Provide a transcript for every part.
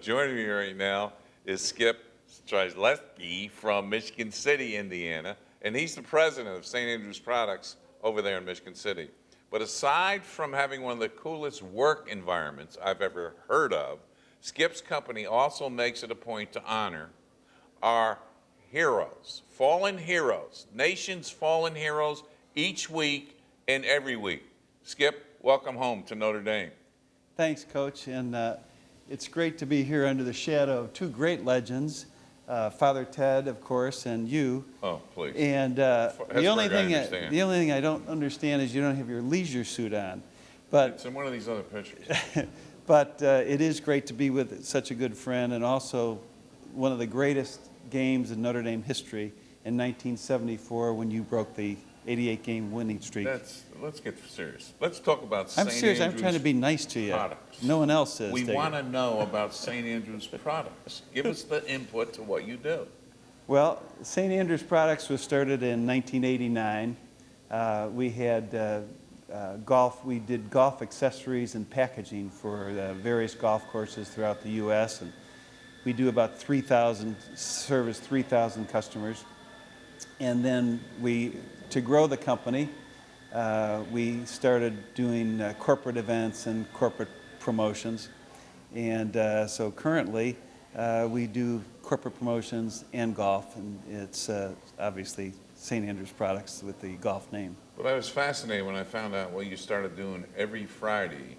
Joining me right now is Skip Strzelecki from Michigan City, Indiana, and he's the president of St. Andrew's Products over there in Michigan City. But aside from having one of the coolest work environments I've ever heard of, Skip's company also makes it a point to honor our heroes, fallen heroes, nation's fallen heroes, each week and every week. Skip, welcome home to Notre Dame. Thanks, Coach, and it's great to be here under the shadow of two great legends, Father Ted, of course, and you. Oh, please. And the only thing I don't understand is you don't have your leisure suit on. But it's in one of these other pictures. but it is great to be with such a good friend, and also one of the greatest games in Notre Dame history in 1974 when you broke the 88-game winning streak. Let's get serious. Let's talk about St. I'm serious. Andrew's I'm trying to be nice to you. products. No one else is. We want to know about St. Andrew's products. Give us the input to what you do. Well, St. Andrew's Products was started in 1989. We had golf. We did golf accessories and packaging for various golf courses throughout the U.S. and we do about 3,000, service 3,000 customers. And then to grow the company, we started doing corporate events and corporate promotions. And so currently, we do corporate promotions and golf, and it's obviously St. Andrew's Products with the golf name. But I was fascinated when I found out what you started doing every Friday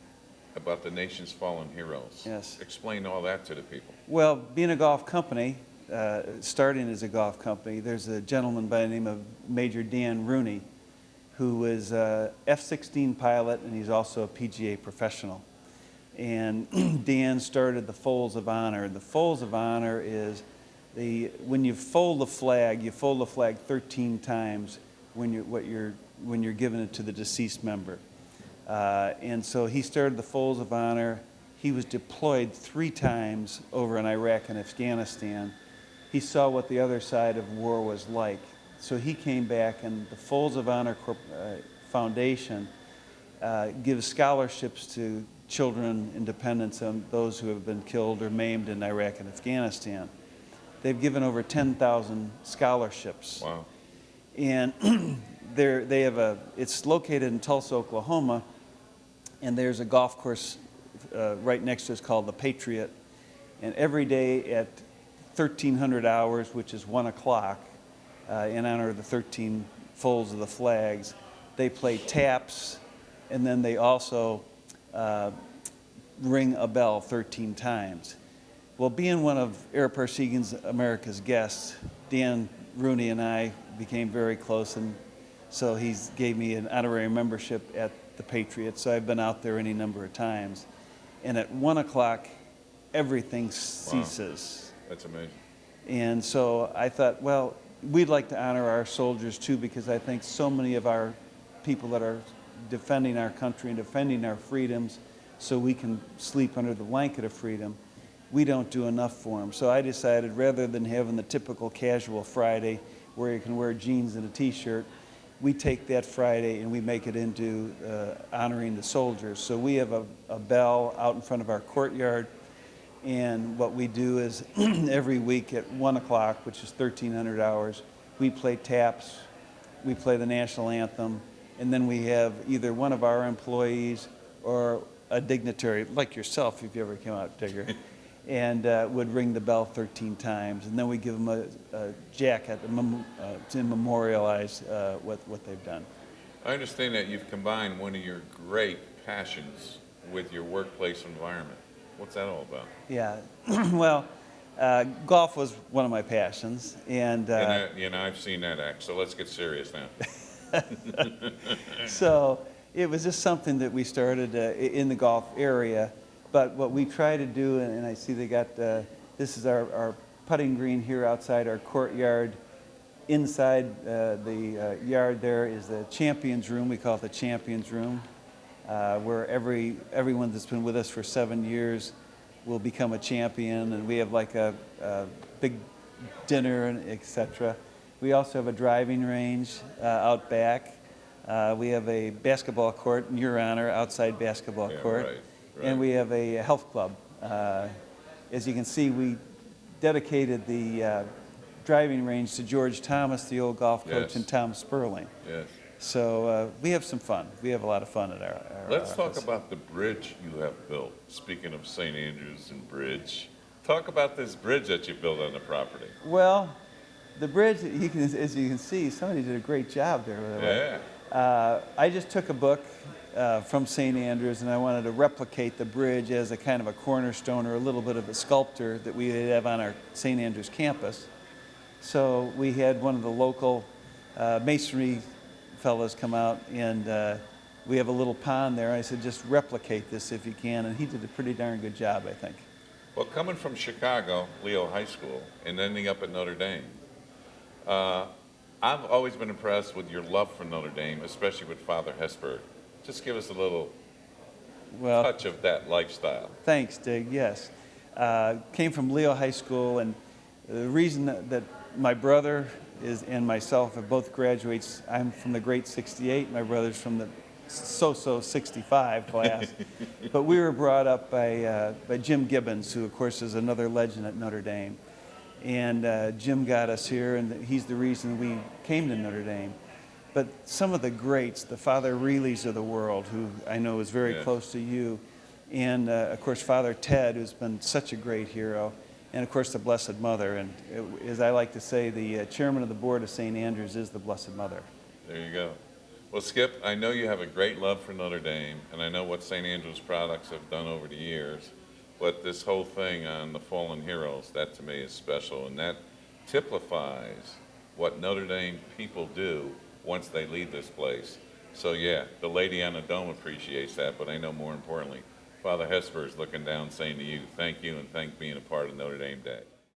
about the nation's fallen heroes. Yes. Explain all that to the people. Well, being a golf company, starting as a golf company, there's a gentleman by the name of Major Dan Rooney, who is a F-16 pilot, and he's also a PGA professional. And Dan started the Folds of Honor. The Folds of Honor is when you fold the flag, you fold the flag 13 times when you're giving it to the deceased member. And so he started the Folds of Honor. He was deployed 3 times over in Iraq and Afghanistan. He saw what the other side of war was like. So he came back, and the Folds of Honor Foundation gives scholarships to children and dependents and those who have been killed or maimed in Iraq and Afghanistan. They've given over 10,000 scholarships. Wow. And it's located in Tulsa, Oklahoma, and there's a golf course right next to us called the Patriot. And every day at 1300 hours, which is 1 o'clock, in honor of the 13 folds of the flags, they play taps, and then they also ring a bell 13 times. Well, being one of Air Parsegan's America's guests, Dan Rooney and I became very close, and so he gave me an honorary membership at the Patriot, so I've been out there any number of times. And at 1 o'clock, everything ceases. Wow. That's amazing. And so I thought, well, we'd like to honor our soldiers too, because I think so many of our people that are defending our country and defending our freedoms so we can sleep under the blanket of freedom, we don't do enough for them. So I decided, rather than having the typical casual Friday where you can wear jeans and a t-shirt, we take that Friday and we make it into honoring the soldiers. So we have a bell out in front of our courtyard, and what we do is every week at 1 o'clock, which is 1300 hours, we play taps, we play the national anthem, and then we have either one of our employees or a dignitary, like yourself if you ever came out, Digger, and would ring the bell 13 times. And then we give them a jacket to memorialize what they've done. I understand that you've combined one of your great passions with your workplace environment. What's that all about? Yeah, well, golf was one of my passions, and I've seen that act. So let's get serious now. So it was just something that we started in the golf area. But what we try to do, and I see they got this is our putting green here outside our courtyard. Inside the yard there is the Champions Room. We call it the Champions Room, where everyone that's been with us for 7 years will become a champion, and we have like a big dinner and etc. We also have a driving range out back. We have a basketball court, in your honor, outside basketball court. Right. And we have a health club as you can see, we dedicated the driving range to George Thomas, the old golf coach, Yes. and Tom Sperling. Yes. So we have some fun. We have a lot of fun at our Let's office. talk about the bridge you have built. Speaking of St. Andrews and bridge, talk about this bridge that you built on the property. Well, the bridge, as you can see, somebody did a great job there. By the way. Yeah. I just took a book from St. Andrews, and I wanted to replicate the bridge as a kind of a cornerstone or a little bit of a sculpture that we have on our St. Andrews campus. So we had one of the local masonry fellows come out, and we have a little pond there. I said, just replicate this if you can, and he did a pretty darn good job, I think. Well, coming from Chicago, Leo High School, and ending up at Notre Dame, I've always been impressed with your love for Notre Dame, especially with Father Hesburgh. Just give us a little touch of that lifestyle. Thanks, Dig. Yes. Came from Leo High School, and the reason that my brother and myself are both graduates, I'm from the great 68, my brother's from the so-so 65 class. But we were brought up by Jim Gibbons, who, of course, is another legend at Notre Dame. And Jim got us here, and he's the reason we came to Notre Dame. But some of the greats, the Father Reilly's of the world, who I know is very close to you, and of course Father Ted, who's been such a great hero, and of course the Blessed Mother. And as I like to say, the chairman of the board of St. Andrews is the Blessed Mother. There you go. Well, Skip, I know you have a great love for Notre Dame, and I know what St. Andrews products have done over the years, but this whole thing on the fallen heroes, that to me is special, and that typifies what Notre Dame people do once they leave this place. So yeah, the lady on the dome appreciates that, but I know more importantly, Father Hesper is looking down saying to you, thank you and thank being a part of Notre Dame Day.